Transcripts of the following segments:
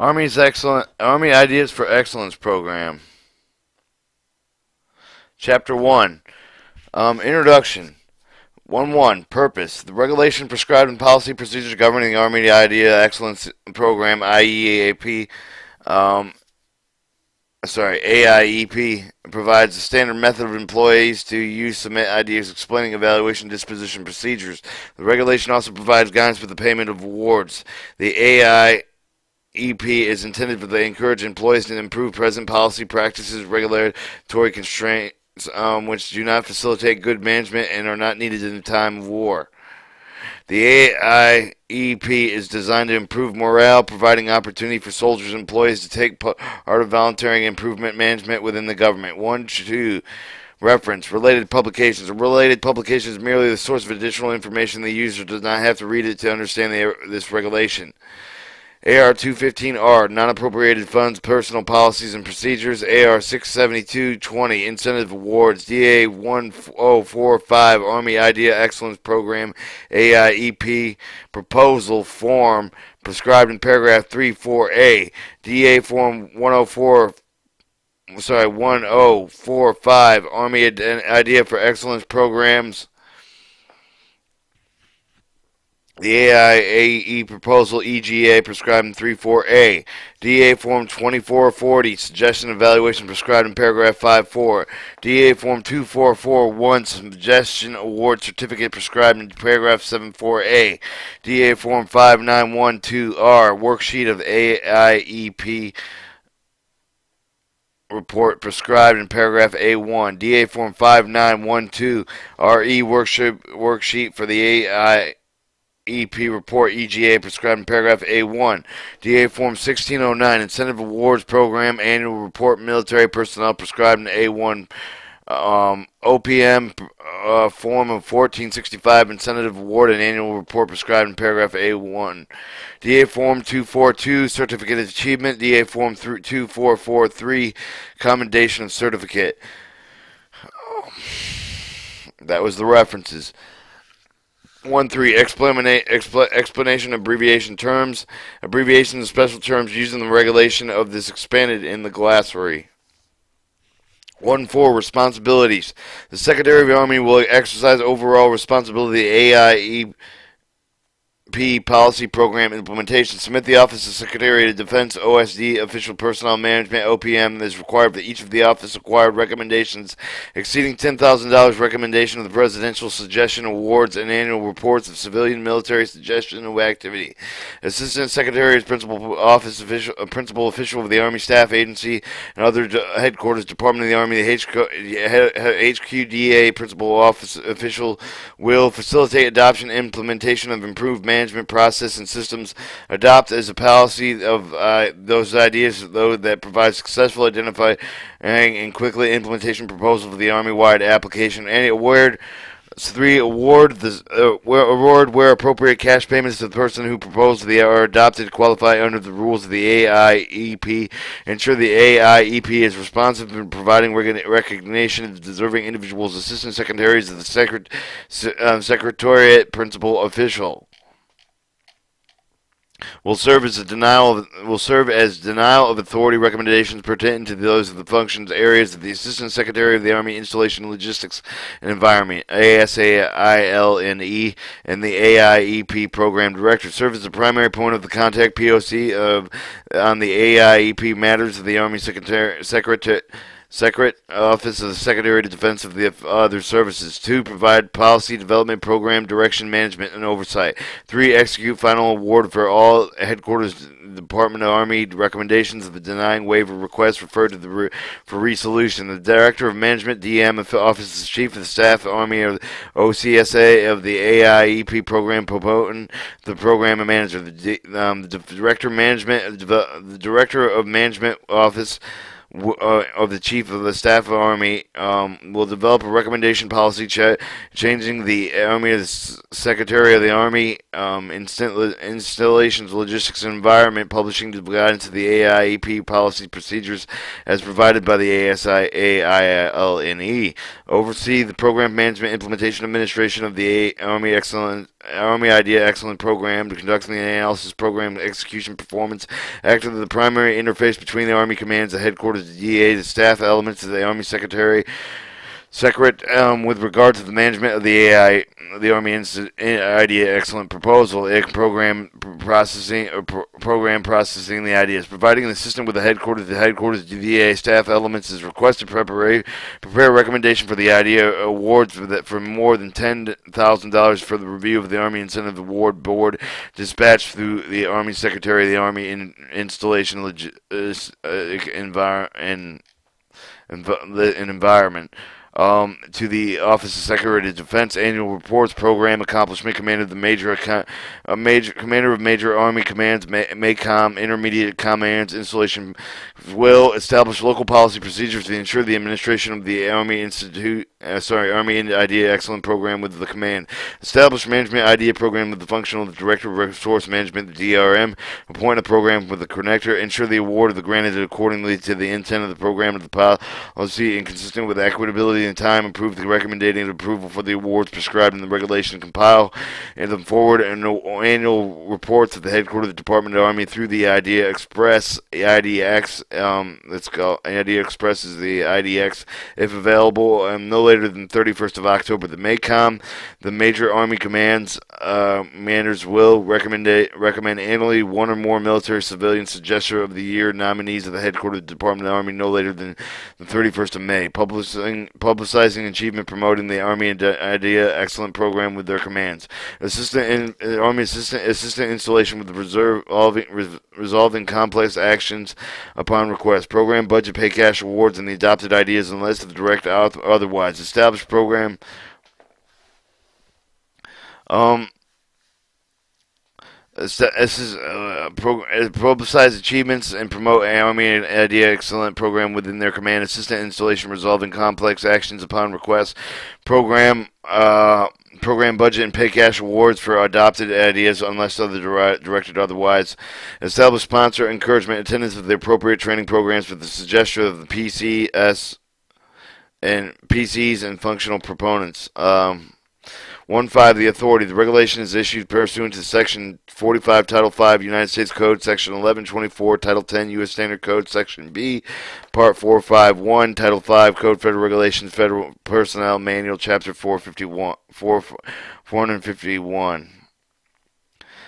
Army Ideas for Excellence program. Chapter 1. Introduction. 1.1. Purpose. The regulation prescribed in policy procedures governing the Army Idea Excellence Program, IEAP, AIEP, provides a standard method of employees to use submit ideas explaining evaluation disposition procedures. The regulation also provides guidance for the payment of awards. The AIEP is intended to encourage employees to improve present policy practices, regulatory constraints, which do not facilitate good management and are not needed in a time of war. The AIEP is designed to improve morale, providing opportunity for soldiers and employees to take part of voluntary improvement management within the government. 1.2. Reference. Related publications. A related publication is merely the source of additional information. The user does not have to read it to understand this regulation. AR 215R, non-appropriated funds, personal policies and procedures. AR 67220, incentive awards. DA 1045, Army Idea Excellence Program, AIEP proposal form prescribed in paragraph 34A. DA form 1045, Army Idea for Excellence Programs. The AIAE proposal EGA prescribed in 34A. DA Form 2440, suggestion evaluation prescribed in paragraph 54. DA Form 2441, suggestion award certificate prescribed in paragraph 74A. DA Form 5912R, worksheet of AIEP report prescribed in paragraph A1. DA Form 5912RE, worksheet for the EP report EGA prescribed in paragraph A1. DA Form 1609, Incentive Awards Program Annual Report Military Personnel prescribed in A1. OPM Form of 1465, Incentive Award and Annual Report prescribed in paragraph A1. DA Form 242, Certificate of Achievement. DA Form 2443, Commendation of Certificate. That was the references. 1.3. Explanation of abbreviation terms. Abbreviations and special terms used in the regulation of this expanded in the glossary. 1.4. Responsibilities. The Secretary of the Army will exercise overall responsibility of the AIEP policy program implementation. Submit the Office of Secretary of Defense OSD Official Personnel Management OPM that is required for each of the office acquired recommendations exceeding $10,000 recommendation of the Presidential Suggestion Awards and annual reports of civilian military suggestion of activity. Assistant Secretary is principal official of the Army Staff Agency and other headquarters Department of the Army. The HQDA principal office official will facilitate adoption and implementation of improved management process and systems, adopt as a policy of those ideas that provide successful identifying and quickly implementation proposal for the Army-wide application. And award 3. Award where appropriate cash payments to the person who proposed are adopted qualify under the rules of the AIEP. Ensure the AIEP is responsive in providing recognition of deserving individuals. Assistant Secretaries of the Secretariat Principal Official will serve as denial of authority recommendations pertaining to those of the functions areas of the Assistant Secretary of the Army Installation Logistics and Environment ASAILNE and the AIEP Program Director serve as the primary point of the contact POC on the AIEP matters of the Army Office of the Secretary of Defense of the other services. 2. Provide policy development, program direction, management, and oversight. 3. Execute final award for all headquarters Department of Army recommendations of the denying waiver requests referred to for resolution. The Director of Management, DM, Office of the Chief of the Staff, Army of OCSA of the AIEP program proponent, the program manager, the Director of Management, the Director of Management Office of the Chief of the Staff of Army will develop a recommendation policy changing the Army of the Secretary of the Army installations, logistics, and environment, publishing the guidance of the AIEP policy procedures as provided by the ASAILNE. Oversee the program management, implementation, administration of the Army Excellence Army Idea Excellent Program to conduct the analysis, program execution, performance, act as the primary interface between the Army commands, the headquarters, the DA, the staff elements of the Army Secretary, with regard to the management of the Army Idea Excellent Proposal, program processing the ideas, providing the system with the headquarters, DVA staff elements is requested prepare a recommendation for the idea awards for more than $10,000 for the review of the Army Incentive Award Board, dispatched through the Army Secretary of the Army Installation Environment. To the Office of Secretary of Defense annual reports, program accomplishment, commander of the commander of major Army commands, MACOM, intermediate commands, installation will establish local policy procedures to ensure the administration of the Army Army Idea Excellent Program with the command. Establish management idea program with the functional director of resource management, the DRM. Appoint a program with the connector. Ensure the award of the granted accordingly to the intent of the program of the policy and consistent with equitability and time. Improve the recommendation and approval for the awards prescribed in the regulation. Compile and them forward annual reports of the headquarters of the Department of the Army through the Idea Express, IDX. Let's go. Idea Express is the IDX if available. No later than 31st of October. The MACOM, the major Army commanders will recommend annually one or more military civilian suggester of the year nominees of the headquarters of the Department of the Army no later than the 31st of May. Publicizing achievement, promoting the Army Idea Excellent Program with their commands. Army assistant installation with the resolving complex actions upon request. Program budget, pay cash awards, and the adopted ideas unless the direct otherwise. Established program. Publicize achievements and promote Army Idea Excellent Program within their command. Assistant installation, resolving complex actions upon request. Program budget and pay cash awards for adopted ideas unless directed otherwise. Establish sponsor encouragement attendance of the appropriate training programs for the suggestion of the PCs and functional proponents. 1.5. The authority. The regulation is issued pursuant to Section 45, Title 5, United States Code, Section 1124, Title 10, U.S. Standard Code, Section B, Part 451, Title 5, Code Federal Regulations, Federal Personnel Manual, Chapter 451.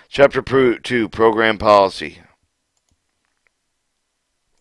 Chapter 2, Program Policy.